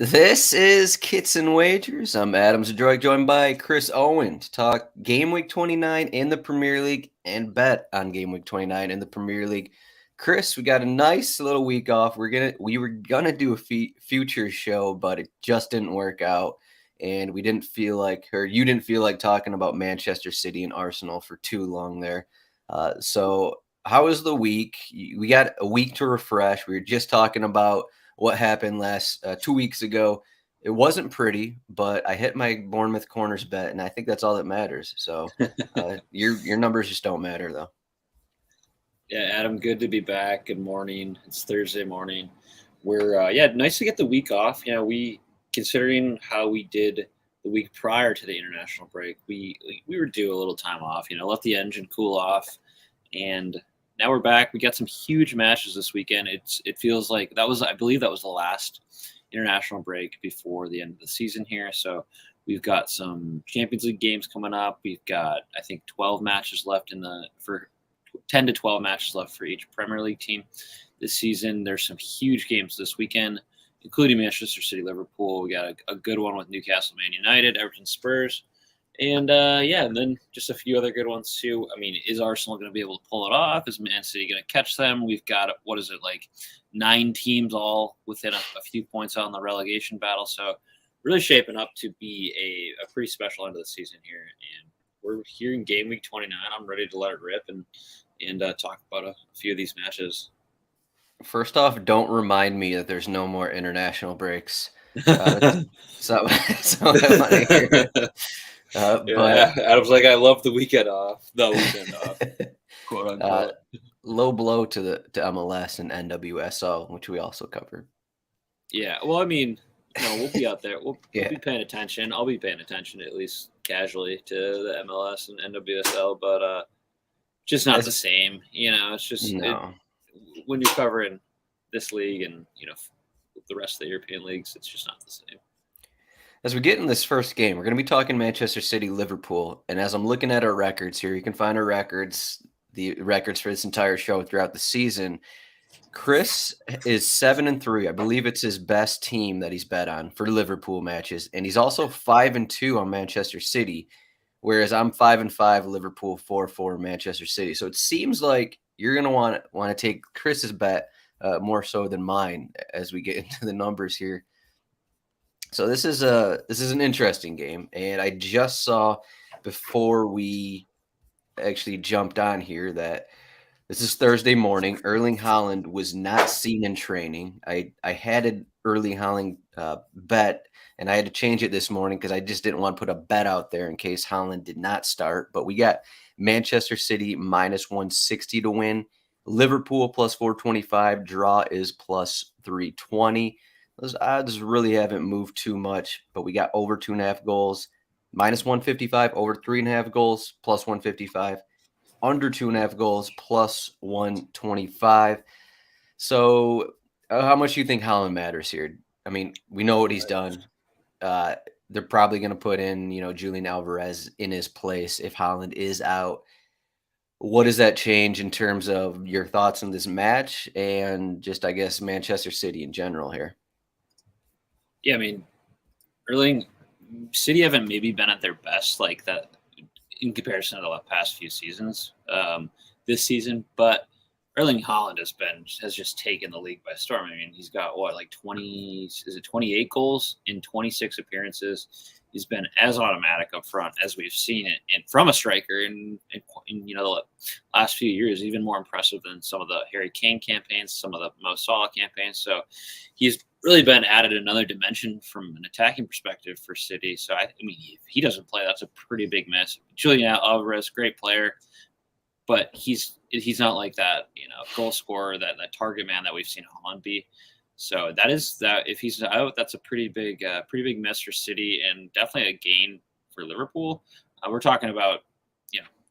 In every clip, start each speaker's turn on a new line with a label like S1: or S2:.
S1: This is Kits and Wagers. I'm Adam Zdroik, joined by Chris Owen to talk Game Week 29 in the Premier League and bet on Game Week 29 in the Premier League. Chris, we got a nice little week off. We were gonna do a future show, but it just didn't work out, and we didn't feel like, or you didn't feel like talking about Manchester City and Arsenal for too long there. So, how was the week? We got a week to refresh. We were just talking about what happened last 2 weeks ago. It wasn't pretty, but I hit my Bournemouth corners bet, and I think that's all that matters. So your numbers just don't matter, though.
S2: Yeah, Adam, good to be back. Good morning. It's Thursday morning. We're nice to get the week off. We considering how we did the week prior to the international break, we were due a little time off. Let the engine cool off, and now we're back. We got some huge matches this weekend. It feels like I believe that was the last international break before the end of the season here. So we've got some Champions League games coming up. We've got, I think, 12 matches left for 10 to 12 matches left for each Premier League team this season. There's some huge games this weekend, including Manchester City, Liverpool. We got a good one with Newcastle, Man United, Everton, Spurs. And and then just a few other good ones too. I mean, is Arsenal going to be able to pull it off? Is Man City going to catch them? We've got, 9 teams all within a few points on the relegation battle. So really shaping up to be a pretty special end of the season here. And we're here in Game Week 29. I'm ready to let it rip and talk about a few of these matches.
S1: First off, don't remind me that there's no more international breaks. So I want to hear.
S2: But Adam's like, I love the weekend off. The weekend off, quote unquote.
S1: Low blow to MLS and NWSL, which we also covered.
S2: Yeah, well, I mean, we'll be out there. We'll be paying attention. I'll be paying attention at least casually to the MLS and NWSL, but just not the same. It's just when you're covering this league and the rest of the European leagues, it's just not the same.
S1: As we get in this first game, we're going to be talking Manchester City, Liverpool. And as I'm looking at our records here, you can find our records, the records for this entire show throughout the season. Chris is 7-3. I believe it's his best team that he's bet on for Liverpool matches. And he's also 5-2 on Manchester City, whereas I'm 5-5, Liverpool, 4-4, Manchester City. So it seems like you're going to want to take Chris's bet more so than mine as we get into the numbers here. So this is an interesting game, and I just saw before we actually jumped on here that this is Thursday morning. Erling Haaland was not seen in training. I had an Erling Haaland bet, and I had to change it this morning because I just didn't want to put a bet out there in case Haaland did not start. But we got Manchester City -160 to win, Liverpool +425, draw is +320. Those odds really haven't moved too much, but we got over 2.5 goals, -155, over 3.5 goals, +155, under 2.5 goals, +125. So how much do you think Haaland matters here? I mean, we know what he's done. They're probably going to put in, Julian Alvarez in his place if Haaland is out. What does that change in terms of your thoughts on this match and just, I guess, Manchester City in general here?
S2: Yeah, I mean, Erling City haven't maybe been at their best like that in comparison to the past few seasons this season, but Erling Haaland has just taken the league by storm. I mean, he's got 28 goals in 26 appearances. He's been as automatic up front as we've seen it from a striker in the last few years, even more impressive than some of the Harry Kane campaigns, some of the Mo Salah campaigns. So he's really been added another dimension from an attacking perspective for City. So, I mean, if he doesn't play, that's a pretty big miss. Julian Alvarez, great player, but he's not like that, goal scorer, that target man that we've seen Haaland be. So if he's out, that's a pretty big miss for City and definitely a gain for Liverpool. We're talking about,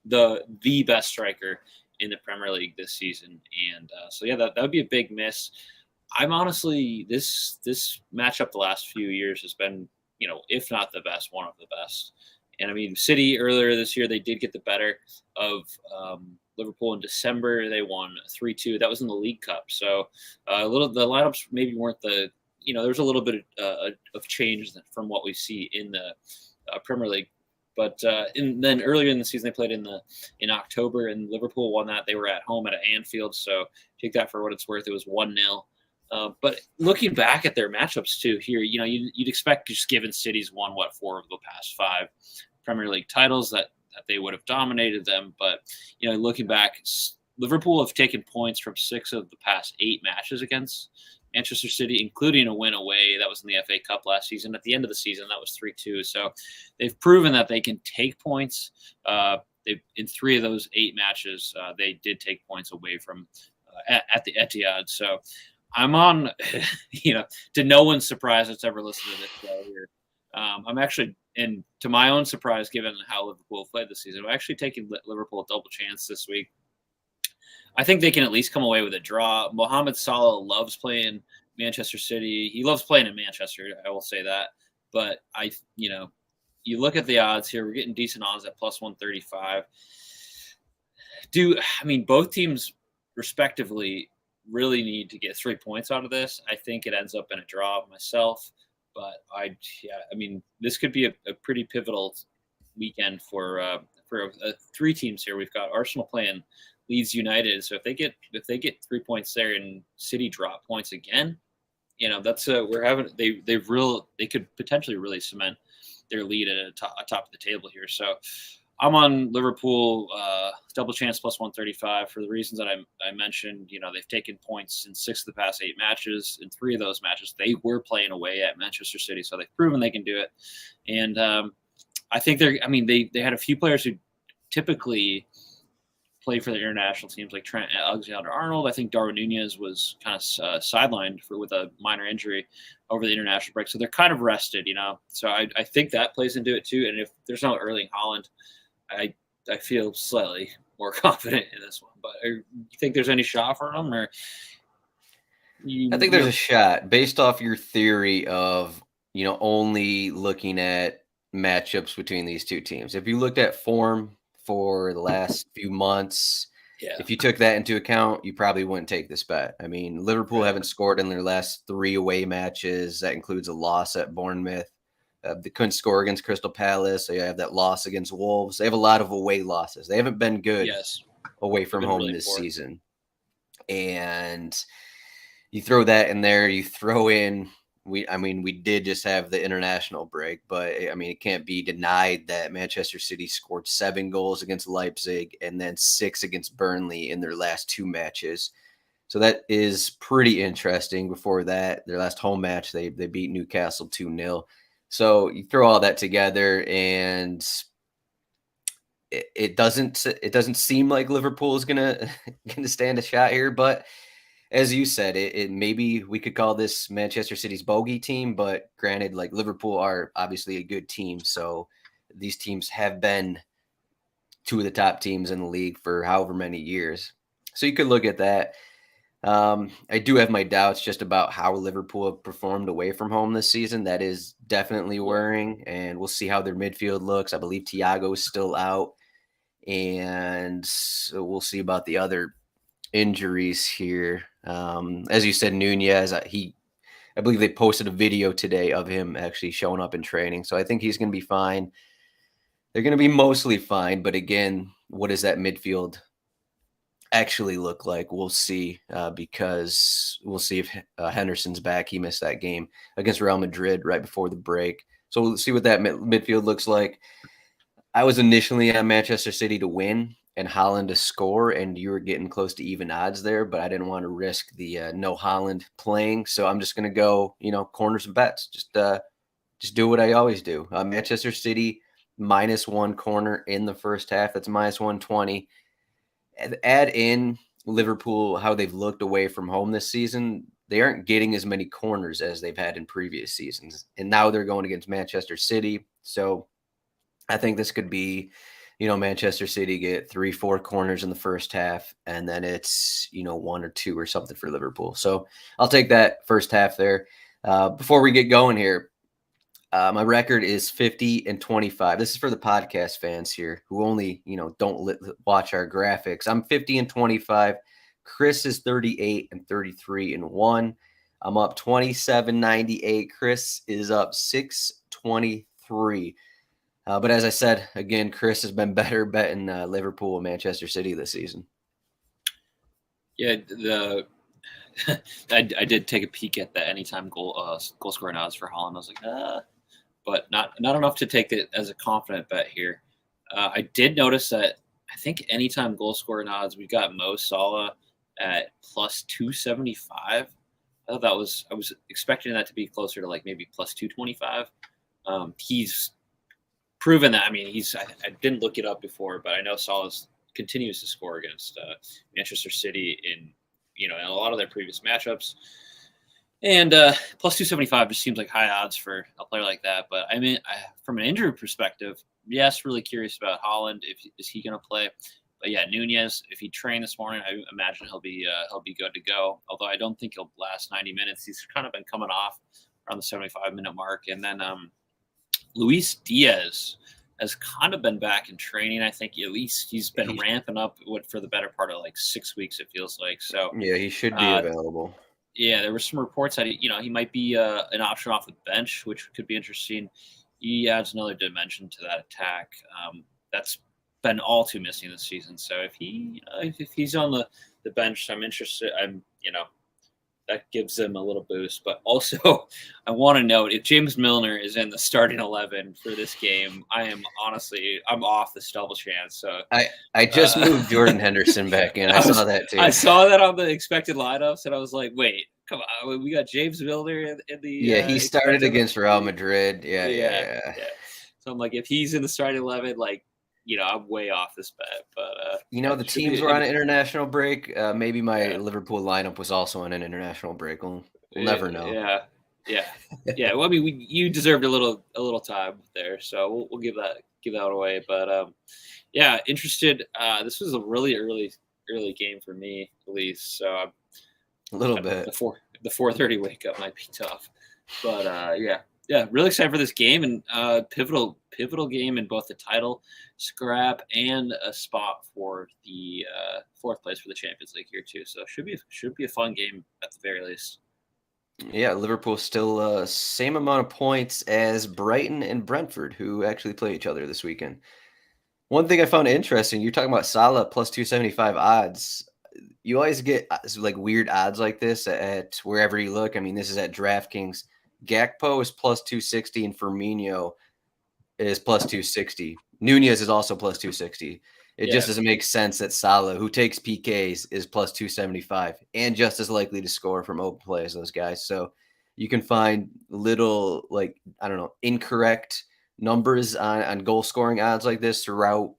S2: the best striker in the Premier League this season. And that would be a big miss. I'm honestly, this matchup the last few years has been, if not the best, one of the best. And I mean, City earlier this year, they did get the better of Liverpool in December. They won 3-2. That was in the League Cup. So the lineups maybe weren't the there's a little bit of change from what we see in the Premier League. But then earlier in the season, they played in October, and Liverpool won that. They were at home at Anfield, so take that for what it's worth. It was 1-0. But looking back at their matchups too, here, you'd expect, just given City's won 4 of the past 5 Premier League titles, that they would have dominated them. But looking back, Liverpool have taken points from 6 of the past 8 matches against Manchester City, including a win away. That was in the FA Cup last season. At the end of the season, that was 3-2. So they've proven that they can take points. In 3 of those 8 matches, they did take points away from at the Etihad. So I'm on, to no one's surprise that's ever listened to this show here. I'm actually, and to my own surprise, given how Liverpool played this season, I'm actually taking Liverpool a double chance this week. I think they can at least come away with a draw. Mohamed Salah loves playing Manchester City. He loves playing in Manchester, I will say that. But you look at the odds here, we're getting decent odds at plus 135. Both teams respectively really need to get 3 points out of this. I think it ends up in a draw myself. But this could be a pretty pivotal weekend for 3 teams here. We've got Arsenal playing Leeds United. So if they get 3 points there and City drop points again, that's they could potentially really cement their lead at atop of the table here. So I'm on Liverpool double chance plus 135 for the reasons that I mentioned. They've taken points in 6 of the past 8 matches. In 3 of those matches, they were playing away at Manchester City, so they've proven they can do it. And I think they had a few players who typically play for the international teams, like Trent Alexander-Arnold. I think Darwin Nunez was kind of sidelined with a minor injury over the international break, so they're kind of rested. So I think that plays into it too. And if there's no Erling Haaland, I feel slightly more confident in this one. But you think there's any shot for them, or?
S1: I think there's a shot based off your theory of only looking at matchups between these 2 teams. If you looked at form for the last few months, if you took that into account, you probably wouldn't take this bet. Liverpool haven't scored in their last 3 away matches. That includes a loss at Bournemouth. They couldn't score against Crystal Palace. They have that loss against Wolves. They have a lot of away losses. They haven't been good away from home really this season. And you throw that in there. You throw in, we did just have the international break, but it can't be denied that Manchester City scored 7 goals against Leipzig and then 6 against Burnley in their last 2 matches. So that is pretty interesting. Before that, their last home match, they beat Newcastle 2-0. So you throw all that together, and it doesn't seem like Liverpool is gonna stand a shot here. But as you said, it maybe we could call this Manchester City's bogey team. But granted, like, Liverpool are obviously a good team, so these teams have been 2 of the top teams in the league for however many years. So you could look at that. I do have my doubts just about how Liverpool have performed away from home this season. That is definitely worrying, and we'll see how their midfield looks. I believe Thiago is still out, and so we'll see about the other injuries here. As you said, Nunez, I believe they posted a video today of him actually showing up in training, so I think he's going to be fine. They're going to be mostly fine, but again, what does that midfield actually look like? We'll see, because we'll see if Henderson's back. He missed that game against Real Madrid right before the break. So we'll see what that midfield looks like. I was initially on Manchester City to win and Haaland to score, and you were getting close to even odds there, but I didn't want to risk the no Haaland playing. So I'm just going to go, corners and bets. Just do what I always do. Manchester City -1 corner in the first half. That's -120. Add in Liverpool, how they've looked away from home this season. They aren't getting as many corners as they've had in previous seasons. And now they're going against Manchester City. So I think this could be, Manchester City get 3-4 corners in the first half, and then it's, 1 or 2 or something for Liverpool. So I'll take that first half there. Before we get going here, my record is 50-25. This is for the podcast fans here who only, don't watch our graphics. I'm 50-25. Chris is 38-33-1. I'm up 27.98. Chris is up 6.23. But as I said, again, Chris has been better betting Liverpool and Manchester City this season.
S2: Yeah, I did take a peek at the anytime goal scoring odds for Holland. I was like, but not enough to take it as a confident bet here. I did notice that I think anytime goal scoring odds, we got Mo Salah at plus 275. I thought I was expecting that to be closer to like maybe plus 225. He's proven that. I mean, I didn't look it up before, but I know Salah continues to score against Manchester City in a lot of their previous matchups. And plus 275 just seems like high odds for a player like that. But I mean, from an injury perspective, yes, really curious about Holland. Is he going to play? But yeah, Nunez, if he trained this morning, I imagine he'll be good to go. Although I don't think he'll last 90 minutes. He's kind of been coming off around the 75-minute mark. And then Luis Diaz has kind of been back in training. I think at least he's been ramping up for the better part of like 6 weeks, it feels like. So
S1: yeah, he should be available.
S2: Yeah, there were some reports that he might be an option off the bench, which could be interesting. He adds another dimension to that attack. That's been all too missing this season. So if he's on the bench, I'm interested. That gives them a little boost. But also, I want to note, if James Milner is in the starting 11 for this game, I'm off this double chance. So
S1: I just moved Jordan Henderson back in. I saw that too.
S2: I saw that on the expected lineups, and I was like, wait, come on. We got James Milner in the
S1: yeah. He started against Real Madrid. Yeah.
S2: So I'm like, if he's in the starting 11, like, I'm way off this bet, but
S1: the teams were on an international break. Maybe my Liverpool lineup was also on an international break. We'll never know.
S2: Yeah. Well, I mean, you deserved a little time there, so we'll give that away. But interested. This was a really early game for me, at least. So
S1: a little bit.
S2: The 4:30 wake up might be tough, but really excited for this game and pivotal game in both the title scrap and a spot for the fourth place for the Champions League here too. So should be a fun game at the very least.
S1: Yeah, Liverpool still same amount of points as Brighton and Brentford, who actually play each other this weekend. One thing I found interesting, you're talking about Salah plus 275 odds. You always get like weird odds like this at wherever you look. I mean, this is at DraftKings. Gakpo is plus 260 and Firmino is plus 260. Nunez is also plus 260. It just doesn't make sense that Salah, who takes PKs, is plus 275 and just as likely to score from open play as those guys. So you can find little, incorrect numbers on goal scoring odds like this throughout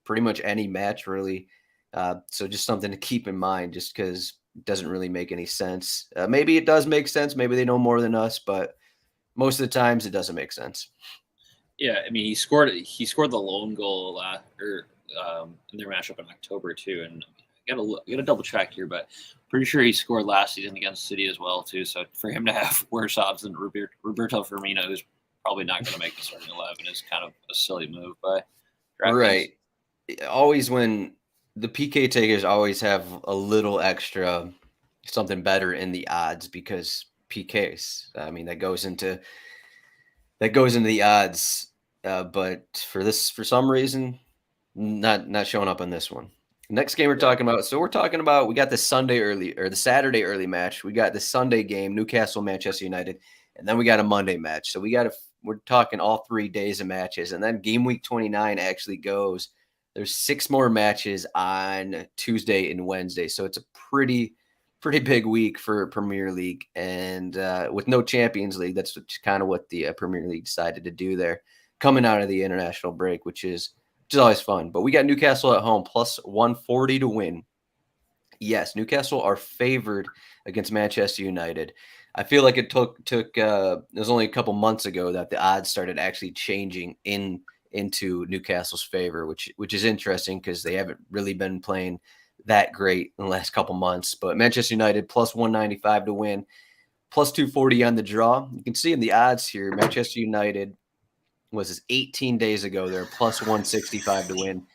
S1: pretty much any match, really. So just something to keep in mind, just because it doesn't really make any sense. Maybe it does make sense. Maybe they know more than us, but most of the times it doesn't make sense.
S2: Yeah, I mean, he scored the lone goal in their matchup in October too, and I gotta double check here, but pretty sure he scored last season against City as well too. So for him to have worse odds than Roberto Firmino, who's probably not going to make the starting 11, is kind of a silly move by DraftKings.
S1: Right. Always when the PK takers always have a little extra something better in the odds because PKs. I mean, that goes into the odds. But for some reason, not showing up on this one. Next game we're talking about. So we got the Saturday early match. We got the Sunday game, Newcastle, Manchester United, and then we got a Monday match. So we're talking all 3 days of matches, and then game week 29 actually goes. There's 6 more matches on Tuesday and Wednesday. So it's a pretty big week for Premier League. And with no Champions League, that's kind of what the Premier League decided to do there, coming out of the international break, which is always fun. But we got Newcastle at home, plus 140 to win. Yes, Newcastle are favored against Manchester United. I feel like it was only a couple months ago that the odds started actually changing into Newcastle's favor, which is interesting because they haven't really been playing that great in the last couple months. But Manchester United plus 195 to win, plus 240 on the draw. You can see in the odds here, Manchester United was 18 days ago. They're plus 165 to win.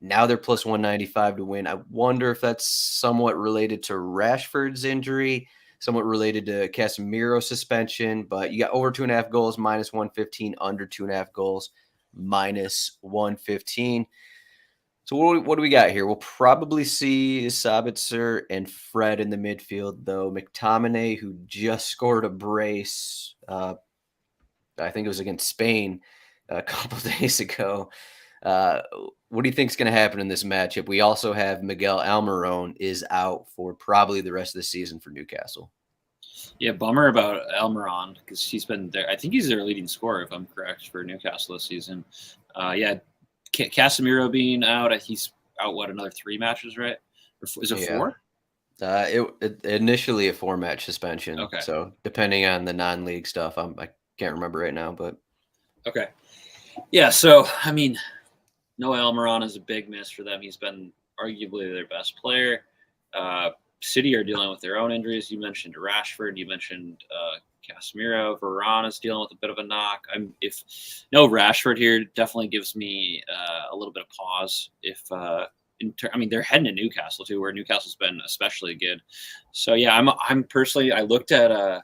S1: Now they're plus 195 to win. I wonder if that's somewhat related to Rashford's injury. somewhat related to Casemiro suspension, but you got over 2.5 goals, minus 115, under 2.5 goals, minus 115. So what do we got here? We'll probably see Sabitzer and Fred in the midfield, though. McTominay, who just scored a brace, I think it was against Spain a couple days ago. What do you think is going to happen in this matchup? We also have Miguel Almiron is out for probably the rest of the season for Newcastle.
S2: Yeah, bummer about Almiron because he's been there. I think he's their leading scorer, if I'm correct, for Newcastle this season. Casemiro being out, he's out, another 3 matches, right? Or is it 4?
S1: It initially a 4-match suspension.
S2: Okay.
S1: So depending on the non-league stuff, I can't remember right now, but.
S2: Okay. Yeah, so, I mean, Noah Almiron is a big miss for them. He's been arguably their best player. City are dealing with their own injuries. You mentioned Rashford. You mentioned Casemiro. Varane is dealing with a bit of a knock. If no Rashford here, definitely gives me a little bit of pause. They're heading to Newcastle too, where Newcastle's been especially good. So yeah, I'm personally. I looked at. I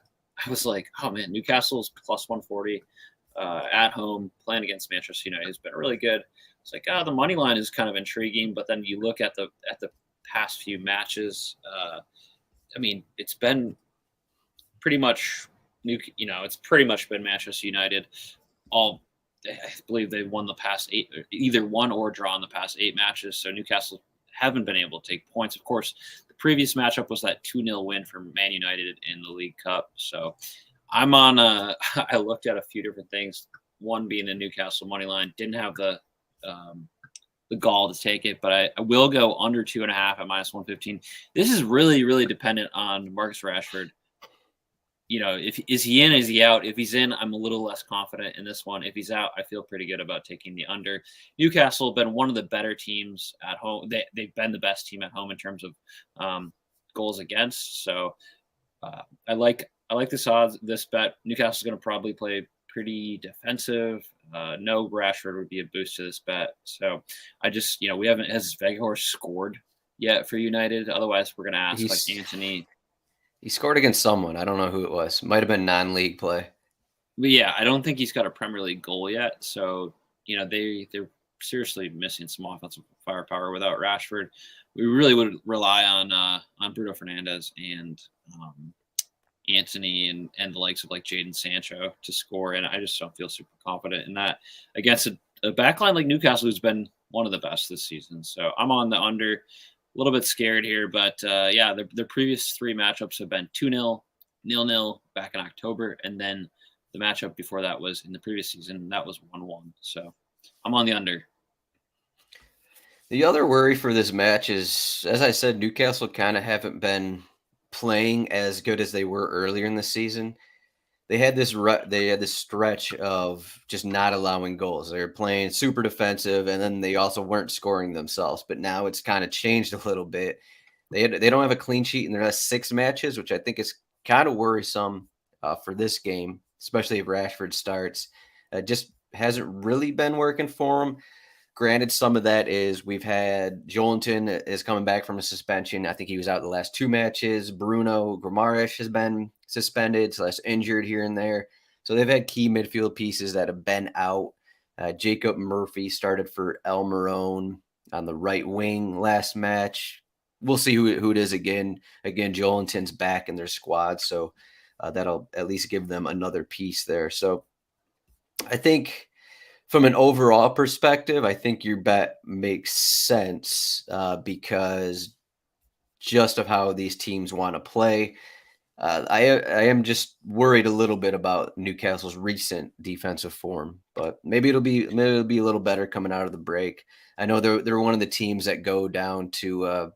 S2: was like, oh man, Newcastle's plus 140 at home playing against Manchester United has been really good. It's like, the money line is kind of intriguing, but then you look at the past few matches. It's been pretty much it's pretty much been Manchester United. I believe they've won the past 8, either won or drawn the past 8 matches. So Newcastle haven't been able to take points. Of course, the previous matchup was that 2-0 win for Man United in the League Cup. So I'm on I looked at a few different things. One being the Newcastle money line. Didn't have the gall to take it, but I will go under 2.5 at minus 115. This is really, really dependent on Marcus Rashford. Is he in, is he out? If he's in, I'm a little less confident in this one. If he's out, I feel pretty good about taking the under. Newcastle have been one of the better teams at home. They've been the best team at home in terms of goals against. So I like this odds, this bet. Newcastle's going to probably play pretty defensive. No Rashford would be a boost to this bet. So we haven't, has Veghorst scored yet for United? Otherwise, we're going to ask Anthony.
S1: He scored against someone. I don't know who it was. Might have been non-league play.
S2: But yeah, I don't think he's got a Premier League goal yet. So, they're seriously missing some offensive firepower without Rashford. We really would rely on Bruno Fernandes and Anthony and the likes of like Jadon Sancho to score. And I just don't feel super confident in that against a backline like Newcastle, who's been one of the best this season. So I'm on the under. A little bit scared here, but their previous 3 matchups have been 2-0, 0-0 back in October, and then the matchup before that was in the previous season, and that was 1-1. So I'm on the under.
S1: The other worry for this match is, as I said, Newcastle kind of haven't been playing as good as they were earlier in the season. They had this stretch of just not allowing goals. They were playing super defensive, and then they also weren't scoring themselves. But now it's kind of changed a little bit. They don't have a clean sheet in their last 6 matches, which I think is kind of worrisome for this game, especially if Rashford starts. Just hasn't really been working for them. Granted, some of that is we've had Joelinton is coming back from a suspension. I think he was out the last 2 matches. Bruno Guimaraes has been suspended, / injured here and there. So they've had key midfield pieces that have been out. Jacob Murphy started for Almiron on the right wing last match. We'll see who it is again. Again, Joelinton's back in their squad, so that'll at least give them another piece there. So I think from an overall perspective, I think your bet makes sense because just of how these teams want to play. I am just worried a little bit about Newcastle's recent defensive form, but maybe it'll be a little better coming out of the break. I know they're one of the teams that go down to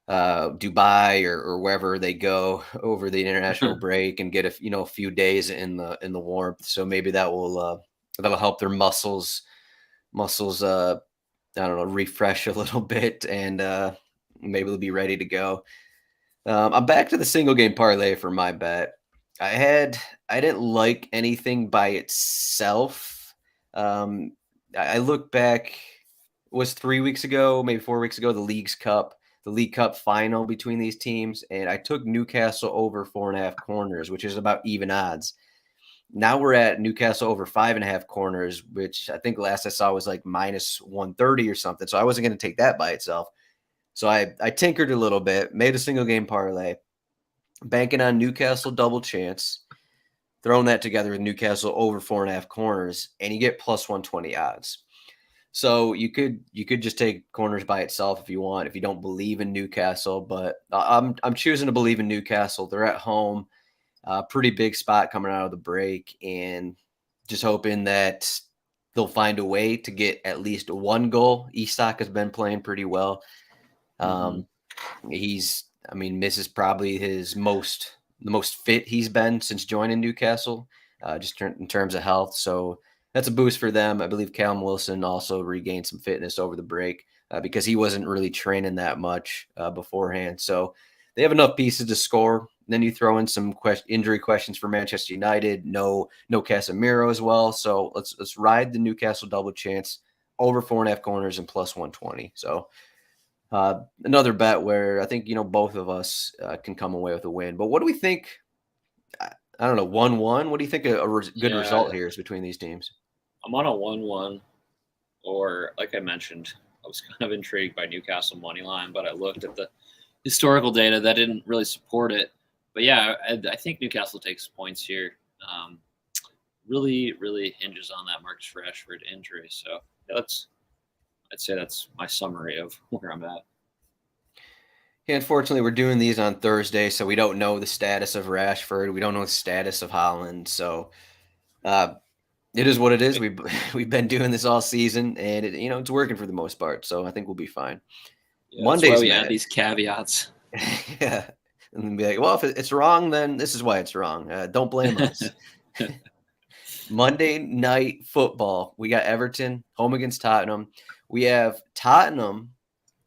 S1: Dubai or wherever they go over the international break and get a few days in the warmth. So maybe that'll help their muscles. I don't know, refresh a little bit, and maybe they'll be ready to go. I'm back to the single game parlay for my bet. I didn't like anything by itself. I look back, it was 3 weeks ago, maybe 4 weeks ago, the Leagues Cup. League Cup final between these teams, and I took Newcastle over 4.5 corners, which is about even odds. Now we're at Newcastle over 5.5 corners, which I think last I saw was like minus 130 or something. So I wasn't going to take that by itself. So I tinkered a little bit, made a single game parlay, banking on Newcastle double chance, throwing that together with Newcastle over 4.5 corners, and you get plus 120 odds. So you could just take corners by itself if you want, if you don't believe in Newcastle. But I'm choosing to believe in Newcastle. They're at home, pretty big spot coming out of the break, and just hoping that they'll find a way to get at least one goal. Isak has been playing pretty well. This is probably the most fit he's been since joining Newcastle, just in terms of health. So that's a boost for them. I believe Callum Wilson also regained some fitness over the break because he wasn't really training that much beforehand. So they have enough pieces to score. Then you throw in some injury questions for Manchester United. No Casemiro as well. So let's ride the Newcastle double chance over 4.5 corners and plus 120. So another bet where I think both of us can come away with a win. But what do we think? I don't know, 1-1. What do you think a good result here is between these teams?
S2: I'm on a 1-1, or like I mentioned, I was kind of intrigued by Newcastle money line, but I looked at the historical data that didn't really support it. But yeah, I think Newcastle takes points here. Really, really hinges on that Marcus Rashford injury. So I'd say that's my summary of where I'm at.
S1: Yeah, unfortunately, we're doing these on Thursday, so we don't know the status of Rashford. We don't know the status of Haaland. So it is what it is. We've been doing this all season, and it's working for the most part. So I think we'll be fine.
S2: Yeah, Monday's that's why we add these caveats.
S1: Yeah, and then be like, well, if it's wrong, then this is why it's wrong. Don't blame us. Monday Night Football. We got Everton home against Tottenham. We have Tottenham,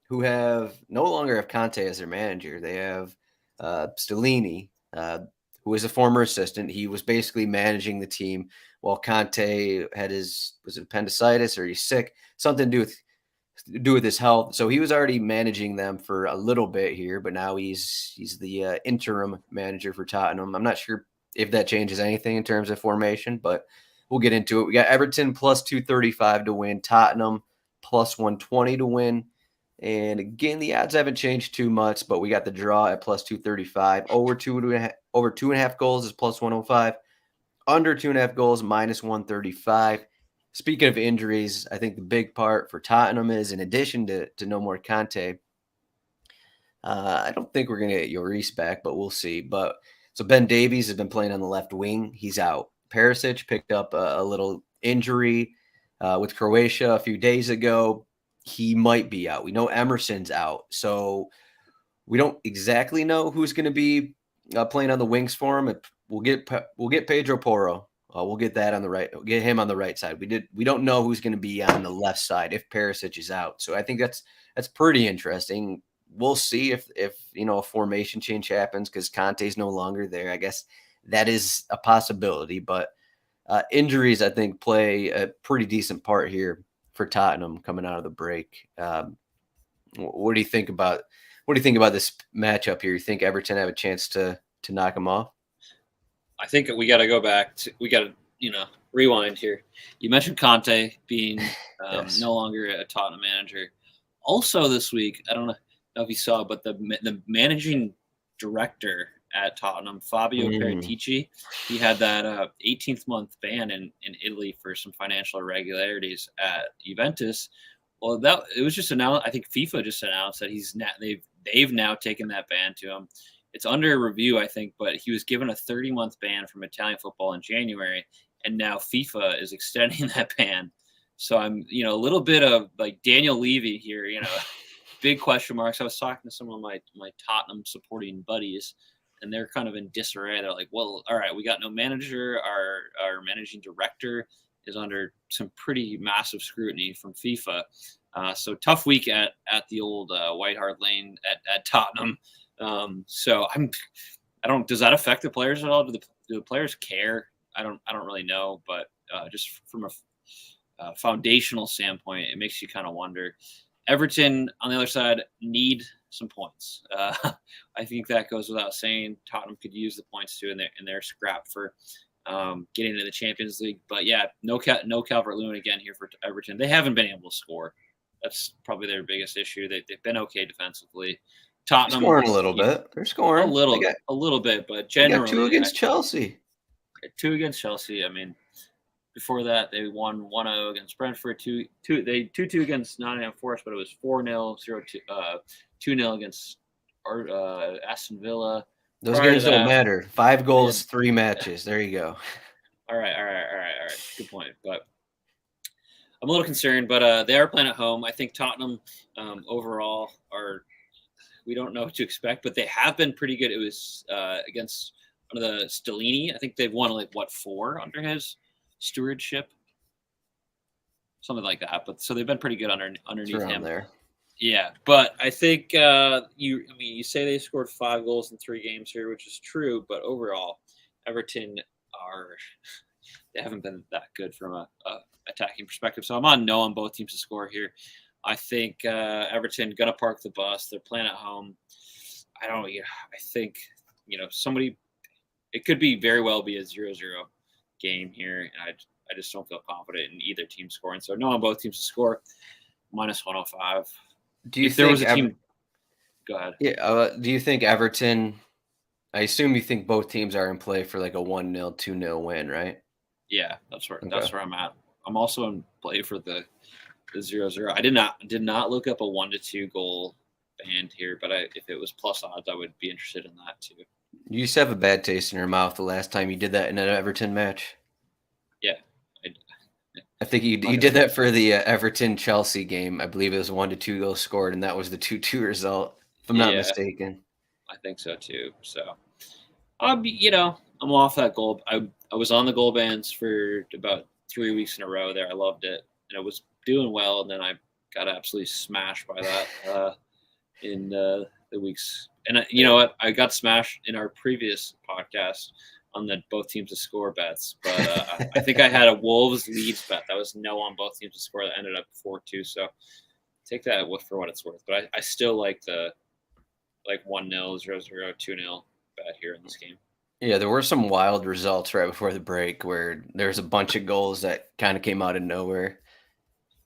S1: who no longer have Conte as their manager. They have Stellini, who is a former assistant. He was basically managing the team while Conte had was it appendicitis or he's sick, something to do with his health. So he was already managing them for a little bit here, but now he's the interim manager for Tottenham. I'm not sure if that changes anything in terms of formation, but we'll get into it. We got Everton plus 235 to win, Tottenham plus 120 to win. And again, the odds haven't changed too much, but we got the draw at plus 235. Over 2.5 goals is plus 105. Under 2.5 goals, minus 135. Speaking of injuries, I think the big part for Tottenham is, in addition to no more Conte, I don't think we're going to get Lloris back, but we'll see. So Ben Davies has been playing on the left wing. He's out. Perisic picked up a little injury with Croatia a few days ago. He might be out. We know Emerson's out. So we don't exactly know who's going to be playing on the wings for him. We'll get Pedro Porro. We'll get that on the right. We'll get him on the right side. We don't know who's going to be on the left side if Perisic is out. So I think that's pretty interesting. We'll see if a formation change happens because Conte's no longer there. I guess that is a possibility, but injuries I think play a pretty decent part here for Tottenham coming out of the break. What do you think about this matchup here? You think Everton have a chance to knock them off?
S2: I think we got to go back to rewind here. You mentioned Conte being
S1: yes.
S2: No longer a Tottenham manager. Also this week, I don't know if you saw, but the managing director at Tottenham, Fabio Paratici, he had that 18th month ban in Italy for some financial irregularities at Juventus. Well, it was just announced. I think FIFA just announced that they've now taken that ban to him. It's under review, I think, but he was given a 30-month ban from Italian football in January, and now FIFA is extending that ban. So I'm, a little bit of like Daniel Levy here, big question marks. I was talking to some of my Tottenham supporting buddies, and they're kind of in disarray. They're like, well, all right, we got no manager. Our managing director is under some pretty massive scrutiny from FIFA. So tough week at the old White Hart Lane at Tottenham. So does that affect the players at all? Do the players care? I don't really know, but just from a foundational standpoint, it makes you kind of wonder. Everton on the other side need some points. I think that goes without saying. Tottenham could use the points too in their scrap for getting into the Champions League. But yeah, no Calvert-Lewin again here for Everton. They haven't been able to score. That's probably their biggest issue. They've been okay defensively. Tottenham
S1: scoring a little bit. They're scoring
S2: a little bit, but generally
S1: they got 2 against Chelsea.
S2: 2 against Chelsea. I mean, before that they won 1-0 against Brentford. 2-2 against Nottingham Forest, but it was 4-0, 2-0 against Aston Villa.
S1: Those games don't matter. 5 goals, 3 matches. There you go.
S2: All right. Good point. But I'm a little concerned, but they are playing at home. I think Tottenham overall we don't know what to expect, but they have been pretty good. It was against one of the Stellini. I think they've won 4 under his stewardship, something like that. But so they've been pretty good underneath him
S1: there.
S2: Yeah, but I think you say they scored 5 goals in 3 games here, which is true. But overall, Everton they haven't been that good from a attacking perspective. So I'm on both teams to score here. I think Everton gonna park the bus. They're playing at home. I think somebody. It could be very well be a 0-0 game here. And I just don't feel confident in either team scoring. So no on both teams to score. -105.
S1: Do you think
S2: there was a team? Go ahead.
S1: Yeah. Do you think Everton? I assume you think both teams are in play for like a 1-0, 2-0 win, right?
S2: Yeah, that's where I'm at. I'm also in play for the 0-0. I did not look up a 1-2 goal band here, but if it was plus odds, I would be interested in that too.
S1: You used to have a bad taste in your mouth the last time you did that in an Everton match.
S2: Yeah.
S1: I think you did that for the Everton-Chelsea game. I believe it was 1-2 goals scored, and that was the 2-2 result, if I'm not mistaken.
S2: I think so too. So, I'm off that goal. I was on the goal bands for about 3 weeks in a row there. I loved it, and it was doing well, and then I got absolutely smashed by that in the weeks. And you know what? I got smashed in our previous podcast on the both teams to score bets, but I think I had a Wolves Leeds bet that was no on both teams to score that ended up 4-2. So take that for what it's worth. But I still like the 1-0, 0-0, 2-0 bet here in this game.
S1: Yeah, there were some wild results right before the break where there's a bunch of goals that kind of came out of nowhere.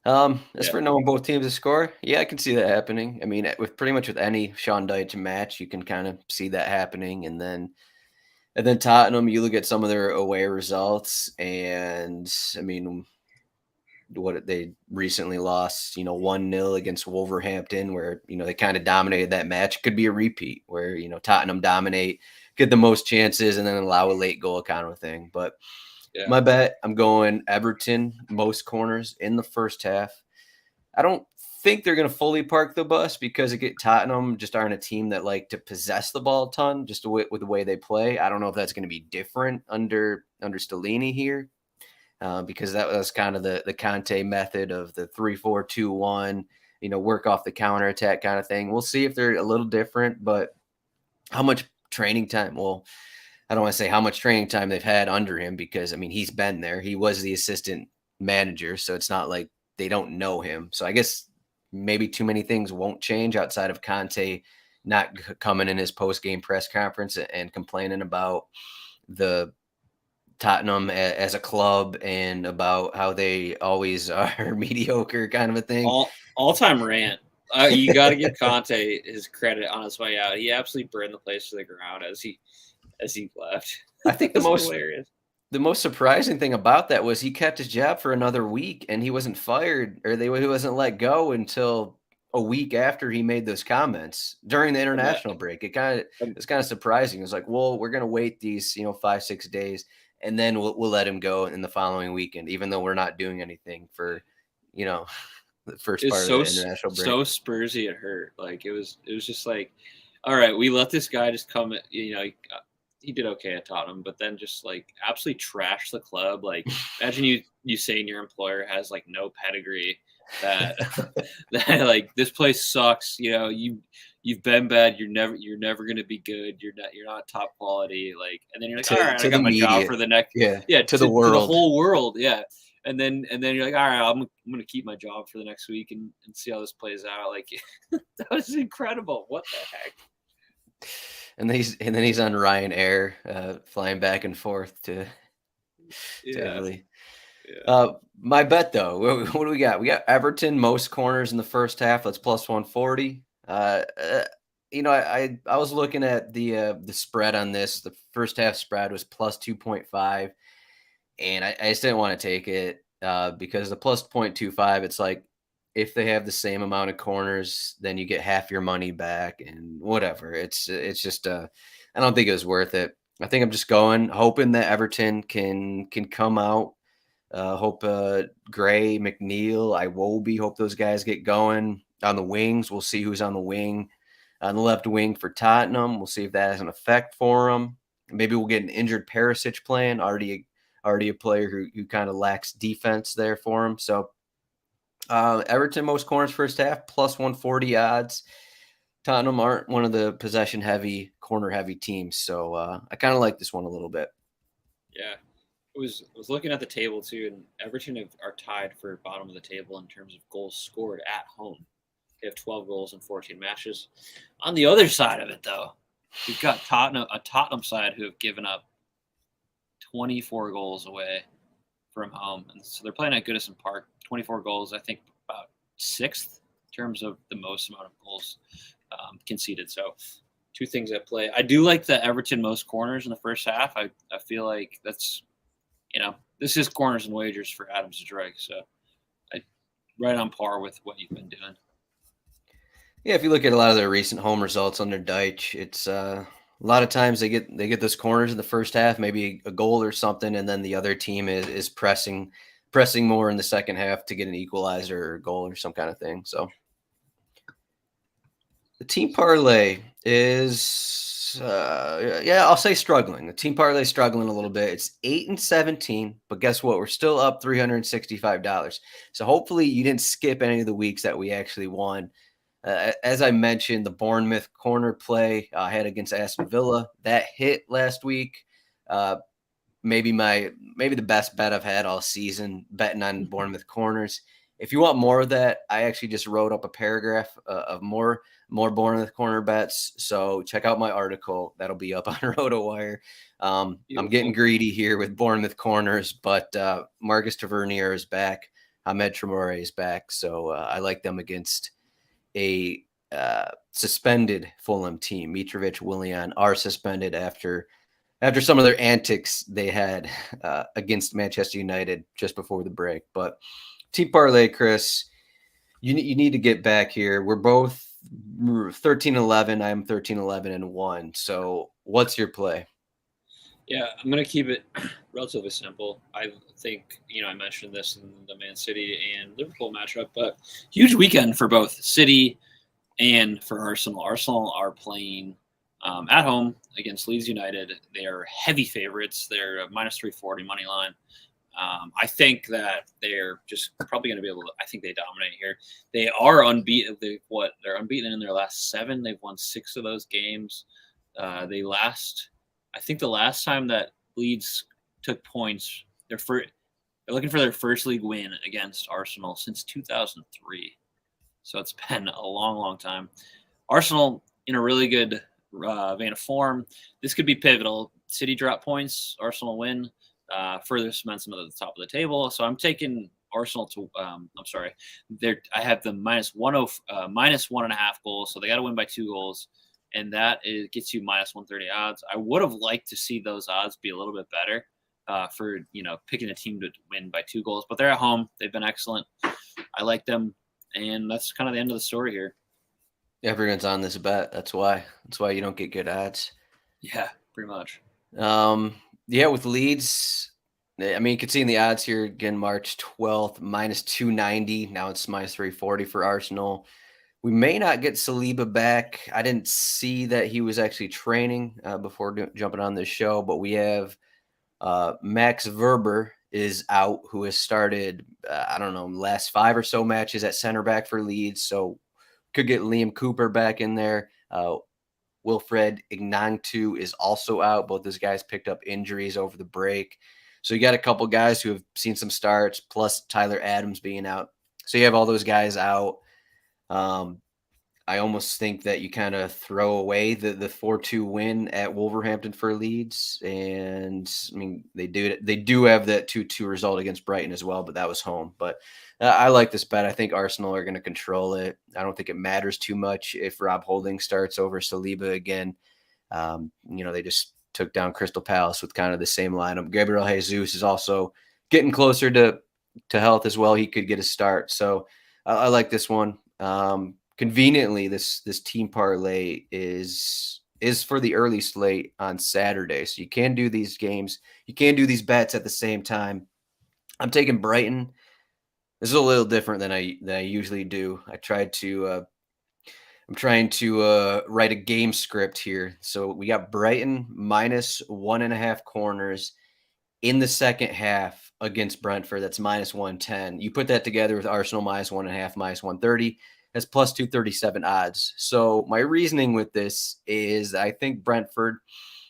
S1: For knowing both teams to score, yeah, I can see that happening. I mean, with any Sean Dyche match, you can kind of see that happening. And then Tottenham, you look at some of their away results, and I mean, what they recently lost, 1-0 against Wolverhampton, where they kind of dominated that match. Could be a repeat where Tottenham dominate, get the most chances, and then allow a late goal kind of thing. But my bet, I'm going Everton, most corners in the first half. I don't think they're going to fully park the bus because Tottenham just aren't a team that like to possess the ball a ton, just with the way they play. I don't know if that's going to be different under Stellini here, because that was kind of the Conte method of the 3-4-2-1, work off the counterattack kind of thing. We'll see if they're a little different, but how much training time? Well, I don't want to say how much training time they've had under him because, I mean, he's been there. He was the assistant manager, so it's not like they don't know him. So I guess maybe too many things won't change outside of Conte not coming in his post-game press conference and complaining about the Tottenham as a club and about how they always are mediocre kind of a thing.
S2: All-time rant. You got to give Conte his credit on his way out. He absolutely burned the place to the ground as he left.
S1: I think the most surprising thing about that was he kept his job for another week and he wasn't fired or he wasn't let go until a week after he made those comments during the international break. It's kind of surprising. It was like, well, we're going to wait these, 5-6 days and then we'll let him go in the following weekend, even though we're not doing anything for, the first part of the international break.
S2: So Spursy it hurt. Like it was just like, all right, we let this guy just come, he did okay at Tottenham, but then just like absolutely trash the club. Like imagine you saying your employer has like no pedigree, that like this place sucks. You've been bad. You're never gonna be good. You're not top quality. Like, and then you're like, all right, I got my job for the next
S1: to the world,
S2: to the whole world. Yeah. and then you're like, all right, I'm gonna keep my job for the next week and see how this plays out. Like that was incredible. What the heck?
S1: And then he's on Ryanair, flying back and forth to Italy.
S2: Yeah.
S1: My bet though, what do we got? We got Everton most corners in the first half. That's plus 140. I was looking at the spread on this. The first half spread was plus 2.5, and I just didn't want to take it because the plus 0.25. It's like if they have the same amount of corners, then you get half your money back, and whatever. It's just I don't think it was worth it. I think I'm just hoping that Everton can come out. Hope Gray, McNeil, Iwobi, hope those guys get going on the wings. We'll see who's on the wing. On the left wing for Tottenham, we'll see if that has an effect for them. Maybe we'll get an injured Perisic playing, already a player who kind of lacks defense there for him. So Everton most corners first half, plus 140 odds. Tottenham aren't one of the possession-heavy, corner-heavy teams. So I kind of like this one a little bit.
S2: Yeah. I was looking at the table too, and Everton are tied for bottom of the table in terms of goals scored at home. They have 12 goals in 14 matches. On the other side of it, though, we've got a Tottenham side who have given up 24 goals away from home, and so they're playing at Goodison Park. 24 goals, I think, about sixth in terms of the most amount of goals conceded. So, two things at play. I do like the Everton most corners in the first half. I feel like that's. This is corners and wagers for Adam Zdroik, so right on par with what you've been doing.
S1: Yeah, if you look at a lot of their recent home results under Deitch, it's a lot of times they get those corners in the first half, maybe a goal or something, and then the other team is pressing more in the second half to get an equalizer or a goal or some kind of thing. So the team parlay is, I'll say struggling. The team parlay is struggling a little bit. It's 8-17, but guess what? We're still up $365. So hopefully you didn't skip any of the weeks that we actually won. As I mentioned, the Bournemouth corner play I had against Aston Villa that hit last week. Maybe the best bet I've had all season, betting on Bournemouth corners. If you want more of that, I actually just wrote up a paragraph of more Bournemouth corner bets. So check out my article. That'll be up on RotoWire. I'm getting greedy here with Bournemouth corners, but Marcus Tavernier is back. Ahmed Traore is back. So I like them against a suspended Fulham team. Mitrovic, Willian are suspended after some of their antics they had against Manchester United just before the break. But team parlay, Chris, you need to get back here. We're both 13-11. I'm 13-11-1. So what's your play?
S2: Yeah, I'm going to keep it relatively simple. I think, I mentioned this in the Man City and Liverpool matchup, but huge weekend for both City and for Arsenal. Arsenal are playing at home against Leeds United. They are heavy favorites. They're minus 340 money line. I think that they're just probably going to be able to. I think they dominate here. They are unbeaten. They're unbeaten in their last 7. They've won 6 of those games. I think the last time that Leeds took points, they're looking for their first league win against Arsenal since 2003. So it's been a long, long time. Arsenal in a really good vein of form. This could be pivotal. City drop points, Arsenal win, further cements them at the top of the table. So I'm taking Arsenal to. I have the minus 1.5 goals. So they got to win by 2 goals, and that gets you minus 130 odds. I would have liked to see those odds be a little bit better for picking a team to win by 2 goals, but they're at home. They've been excellent. I like them, and that's kind of the end of the story here.
S1: Everyone's on this bet. That's why you don't get good odds.
S2: Yeah, pretty much.
S1: With Leeds, I mean, you can see in the odds here again, March 12th, minus 290. Now it's minus 340 for Arsenal. We may not get Saliba back. I didn't see that he was actually training before jumping on this show, but we have Max Verber is out, who has started, last 5 or so matches at center back for Leeds. So could get Liam Cooper back in there. Wilfred Ignantu is also out. Both those guys picked up injuries over the break. So you got a couple guys who have seen some starts, plus Tyler Adams being out. So you have all those guys out. I almost think that you kind of throw away the 4-2 win at Wolverhampton for Leeds, and I mean they do have that 2-2 result against Brighton as well, but that was home. But I like this bet. I think Arsenal are going to control it. I don't think it matters too much if Rob Holding starts over Saliba again. They just took down Crystal Palace with kind of the same lineup. Gabriel Jesus is also getting closer to health as well. He could get a start, so I like this one. Conveniently, this team parlay is for the early slate on Saturday, so you can do these games. You can do these bets at the same time. I'm taking Brighton. This is a little different than I usually do. I'm trying to write a game script here. So we got Brighton minus 1.5 corners in the second half against Brentford. That's minus 110. You put that together with Arsenal minus 1.5, minus 130. That's plus 237 odds. So my reasoning with this is I think Brentford,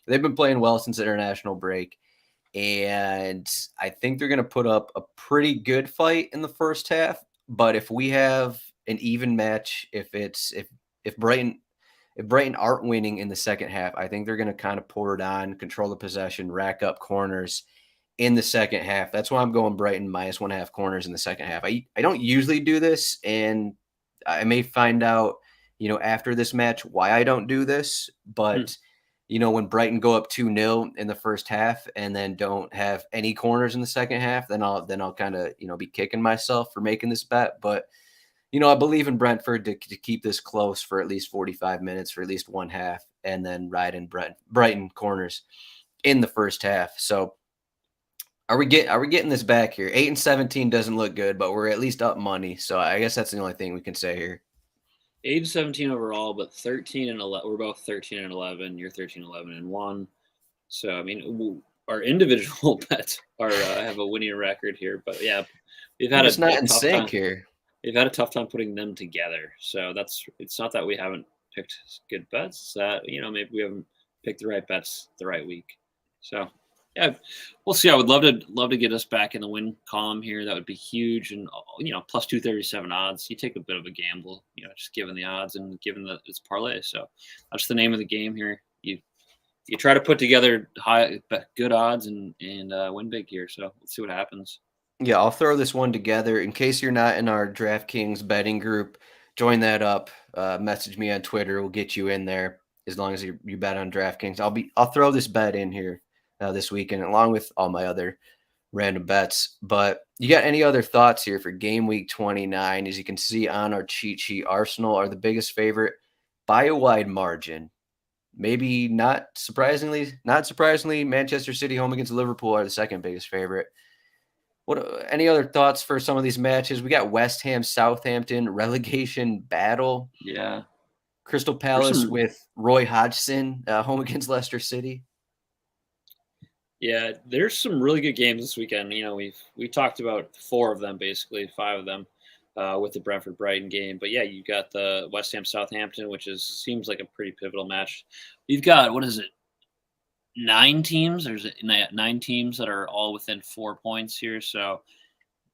S1: they've been playing well since the international break. And I think they're going to put up a pretty good fight in the first half. But if we have an even match, if Brighton aren't winning in the second half, I think they're going to kind of pour it on, control the possession, rack up corners in the second half. That's why I'm going Brighton minus 1.5 corners in the second half. I don't usually do this, and I may find out, after this match why I don't do this. But, when Brighton go up 2-0 in the first half and then don't have any corners in the second half, then I'll kind of, be kicking myself for making this bet. But, I believe in Brentford to keep this close for at least 45 minutes, for at least one half, and then ride in Brighton corners in the first half. So are we getting this back here? 8-17 doesn't look good, but we're at least up money. So I guess that's the only thing we can say here.
S2: 8-17 overall, but 13 and 11. We're both 13 and 11. You're 13, 11 and 1. So I mean, our individual bets are have a winning record here. But yeah, we've had
S1: it's not in
S2: tough
S1: sync
S2: time
S1: here.
S2: We've had a tough time putting them together. So it's not that we haven't picked good bets. It's that maybe we haven't picked the right bets the right week. So yeah, we'll see. I would love to get us back in the win column here. That would be huge. And plus 237 odds. You take a bit of a gamble, just given the odds and given that it's parlay. So that's the name of the game here. You try to put together good odds and win big here. So let's see what happens.
S1: Yeah, I'll throw this one together in case you're not in our DraftKings betting group. Join that up. Message me on Twitter. We'll get you in there as long as you bet on DraftKings. I'll throw this bet in here this weekend along with all my other random bets. But you got any other thoughts here for game week 29? As you can see on our cheat sheet, Arsenal are the biggest favorite by a wide margin. Maybe not surprisingly, Manchester City home against Liverpool are the second biggest favorite. Any other thoughts for some of these matches? We got West Ham, Southampton, relegation battle.
S2: Yeah.
S1: Crystal Palace with Roy Hodgson home against Leicester City.
S2: Yeah, there's some really good games this weekend. We talked about 4 of them, basically 5 of them, with the Brentford Brighton game. But yeah, you got the West Ham Southampton, which seems like a pretty pivotal match. You've got 9 teams. There's 9 teams that are all within 4 points here. So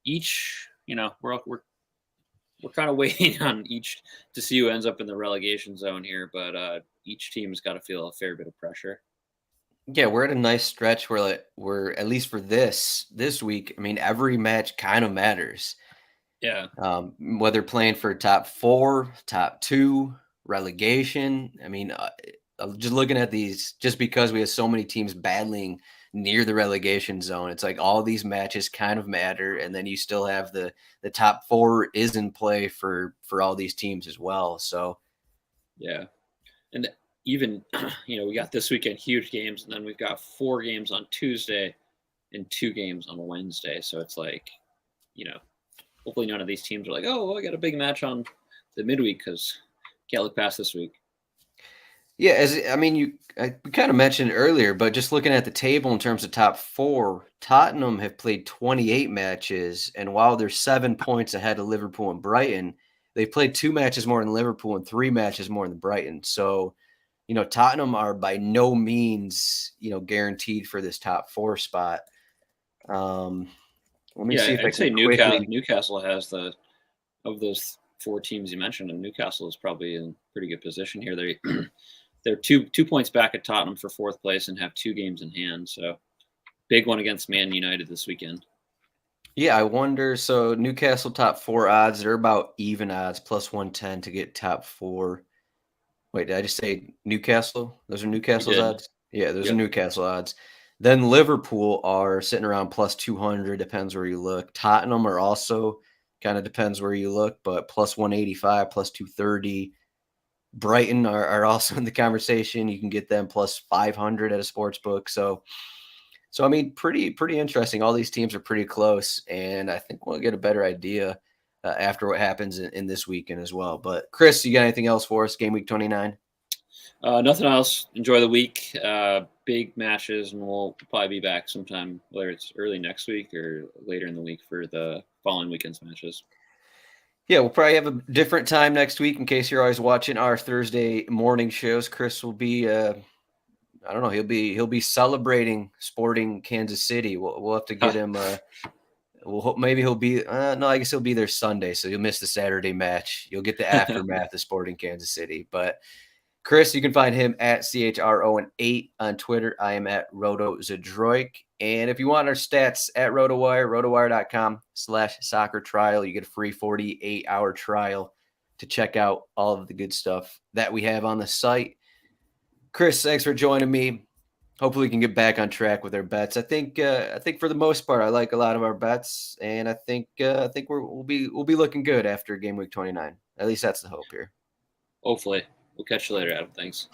S2: each, we're kind of waiting on each to see who ends up in the relegation zone here. But each team's got to feel a fair bit of pressure.
S1: Yeah, we're at a nice stretch where we're at least for this week. I mean, every match kind of matters.
S2: Yeah.
S1: Whether playing for top 4, top 2, relegation. I mean, just looking at these, just because we have so many teams battling near the relegation zone, it's like all these matches kind of matter. And then you still have the top 4 is in play for all these teams as well. So,
S2: yeah. And even, we got this weekend huge games, and then we've got 4 games on Tuesday and 2 games on Wednesday. So it's like, hopefully none of these teams are like, oh, I got a big match on the midweek because can't look past this week.
S1: Yeah, we kind of mentioned earlier, but just looking at the table in terms of top 4, Tottenham have played 28 matches, and while they're 7 points ahead of Liverpool and Brighton, they've played 2 matches more than Liverpool and 3 matches more than Brighton. So, Tottenham are by no means, guaranteed for this top 4 spot. Let me see if I
S2: I'd say
S1: can quickly.
S2: Newcastle has of those four teams you mentioned, and Newcastle is probably in pretty good position here. They're 2 points back at Tottenham for fourth place and have 2 games in hand. So big one against Man United this weekend.
S1: Yeah, I wonder. So Newcastle top 4 odds, they're about even odds, plus 110 to get top 4. Wait, did I just say Newcastle? Those are
S2: You
S1: Newcastle's
S2: did.
S1: odds? Yeah, those are
S2: Yep.
S1: Newcastle odds. Then Liverpool are sitting around plus 200, depends where you look. Tottenham are also kind of depends where you look, but plus 185, plus 230. Brighton are also in the conversation. You can get them plus 500 at a sports book. So I mean, pretty interesting. All these teams are pretty close, and I think we'll get a better idea after what happens in this weekend as well. But Chris, you got anything else for us? Game week 29.
S2: Nothing else. Enjoy the week. Big matches, and we'll probably be back sometime, whether it's early next week or later in the week for the following weekend's matches.
S1: Yeah, we'll probably have a different time next week in case you're always watching our Thursday morning shows. Chris will be I don't know, he'll be celebrating sporting Kansas City. We'll have to get him maybe he'll be no, I guess he'll be there Sunday, so you'll miss the Saturday match. You'll get the aftermath of sporting Kansas City. But Chris, you can find him at CHRON8 on Twitter. I am at RotoZdroik. And if you want our stats at RotoWire, rotowire.com/soccer trial, you get a free 48-hour trial to check out all of the good stuff that we have on the site. Chris, thanks for joining me. Hopefully we can get back on track with our bets. I think for the most part, I like a lot of our bets, and I think we'll be looking good after game week 29. At least that's the hope here.
S2: Hopefully. We'll catch you later, Adam. Thanks.